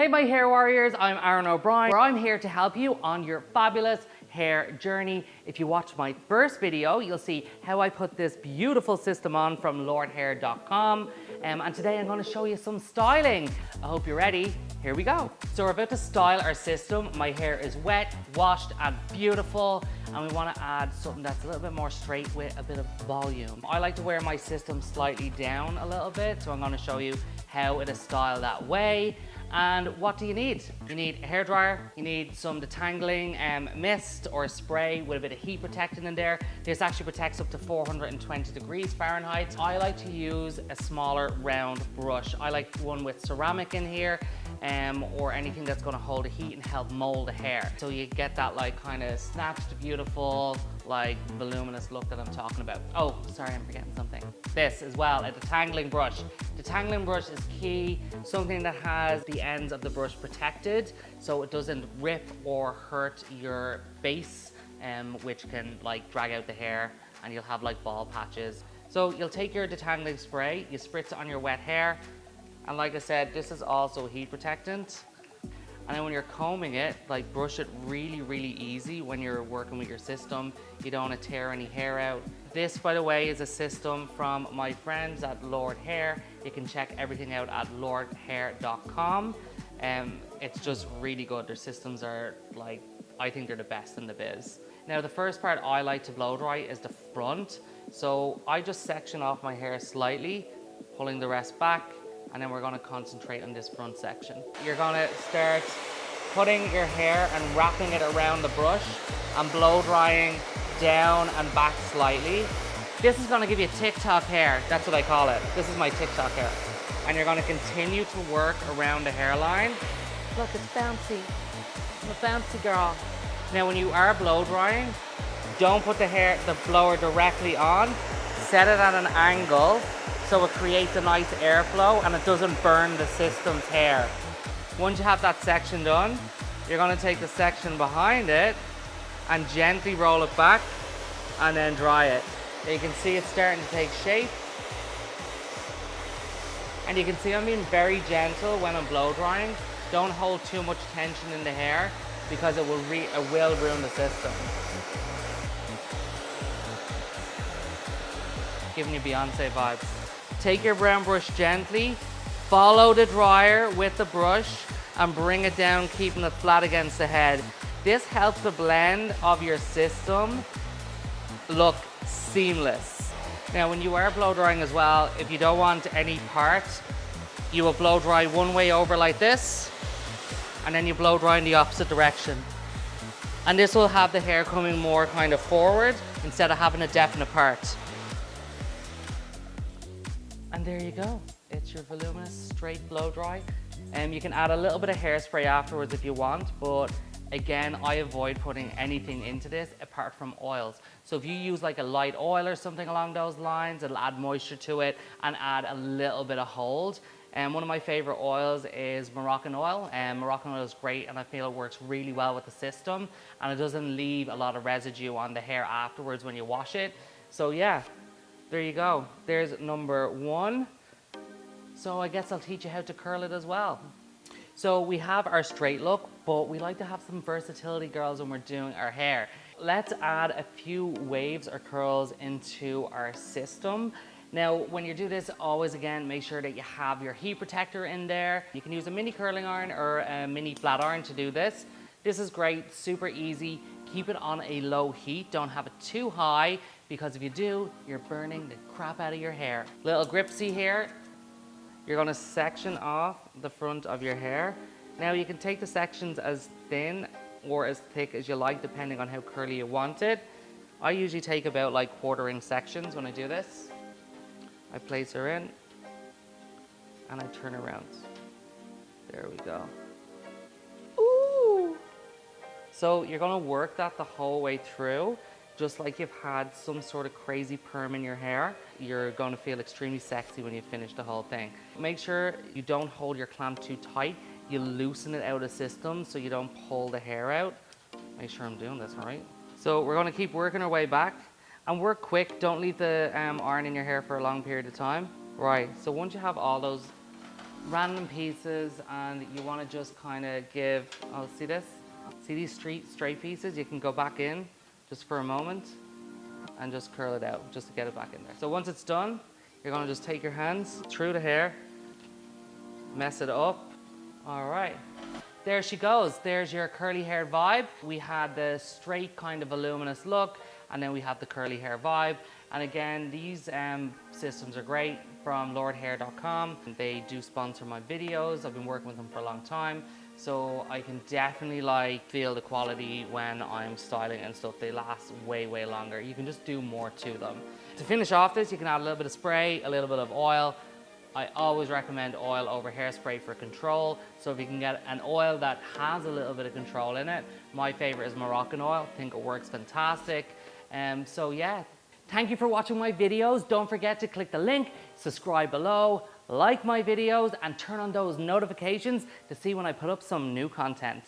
Hey my hair warriors, I'm Aaron O'Brien, where I'm here to help you on your fabulous hair journey. If you watched my first video, you'll see how I put this beautiful system on from Lordhair.com. And today I'm going to show you some styling. I hope you're ready. Here we go. So we're about to style our system. My hair is wet, washed and beautiful. And we want to add something that's a little bit more straight with a bit of volume. I like to wear my system slightly down a little bit. So I'm going to show you how it is styled that way. And what do you need? You need a hairdryer, you need some detangling mist or spray with a bit of heat protectant in there. This actually protects up to 420 degrees Fahrenheit. I like to use a smaller round brush. I like one with ceramic in here or anything that's going to hold the heat and help mold the hair. So you get that like kind of snatched, beautiful, like voluminous look that I'm talking about. Oh, sorry, I'm forgetting something. This as well, a detangling brush. Detangling brush is key, something that has the ends of the brush protected so it doesn't rip or hurt your base, which can like drag out the hair and you'll have like bald patches. So you'll take your detangling spray, you spritz it on your wet hair, and like I said, this is also heat protectant. And then when you're combing it, like brush it really, really easy when you're working with your system. You don't want to tear any hair out. This, by the way, is a system from my friends at Lordhair. You can check everything out at lordhair.com. It's just really good. Their systems are like, I think they're the best in the biz. Now, the first part I like to blow dry is the front. So I just section off my hair slightly, pulling the rest back. And then we're going to concentrate on this front section. You're going to start putting your hair and wrapping it around the brush and blow drying down and back slightly. This is going to give you TikTok hair. That's what I call it. This is my TikTok hair. And you're going to continue to work around the hairline. Look, it's bouncy. I'm a bouncy girl. Now, when you are blow drying, don't put the blower directly on. Set it at an angle so it creates a nice airflow and it doesn't burn the system's hair. Once you have that section done, you're going to take the section behind it and gently roll it back and then dry it. You can see it's starting to take shape. And you can see I'm being very gentle when I'm blow drying. Don't hold too much tension in the hair because it will ruin the system. Giving you Beyonce vibes. Take your brown brush gently, follow the dryer with the brush and bring it down, keeping it flat against the head. This helps the blend of your system look seamless. Now, when you are blow drying as well, if you don't want any part, you will blow dry one way over like this, and then you blow dry in the opposite direction. And this will have the hair coming more kind of forward instead of having a definite part. And there you go. It's your voluminous straight blow dry. You can add a little bit of hairspray afterwards if you want, but again, I avoid putting anything into this apart from oils. So if you use like a light oil or something along those lines, it'll add moisture to it and add a little bit of hold. And one of my favorite oils is Moroccan oil. Moroccan oil is great and I feel it works really well with the system and it doesn't leave a lot of residue on the hair afterwards when you wash it. So yeah. There you go. There's number one. So I guess I'll teach you how to curl it as well. So we have our straight look, but we like to have some versatility, girls, when we're doing our hair. Let's add a few waves or curls into our system. Now, when you do this, always again, make sure that you have your heat protector in there. You can use a mini curling iron or a mini flat iron to do this. This is great, super easy. Keep it on a low heat. Don't have it too high because if you do, you're burning the crap out of your hair. Little gripsy here. You're going to section off the front of your hair. Now you can take the sections as thin or as thick as you like, depending on how curly you want it. I usually take about like 1/4 inch sections when I do this. I place her in and I turn around. There we go. Ooh! So you're going to work that the whole way through. Just like you've had some sort of crazy perm in your hair, you're going to feel extremely sexy when you finish the whole thing. Make sure you don't hold your clamp too tight. You loosen it out of the system so you don't pull the hair out. Make sure I'm doing this right. So we're going to keep working our way back and work quick. Don't leave the iron in your hair for a long period of time. Right, so once you have all those random pieces, and you want to just kind of give, oh, see this? See these straight pieces? You can go back in just for a moment and just curl it out just to get it back in there. So once it's done, you're going to just take your hands through the hair, mess it up. All right. There she goes. There's your curly hair vibe. We had the straight kind of voluminous look, and then we have the curly hair vibe. And again, these systems are great from Lordhair.com. They do sponsor my videos. I've been working with them for a long time, so I can definitely feel the quality when I'm styling and stuff. They last way, way longer. You can just do more to them. To finish off this, you can add a little bit of spray, a little bit of oil. I always recommend oil over hairspray for control. So if you can get an oil that has a little bit of control in it, my favorite is Moroccan oil. I think it works fantastic. So yeah, thank you for watching my videos. Don't forget to click the link, subscribe below, like my videos, and turn on those notifications to see when I put up some new content.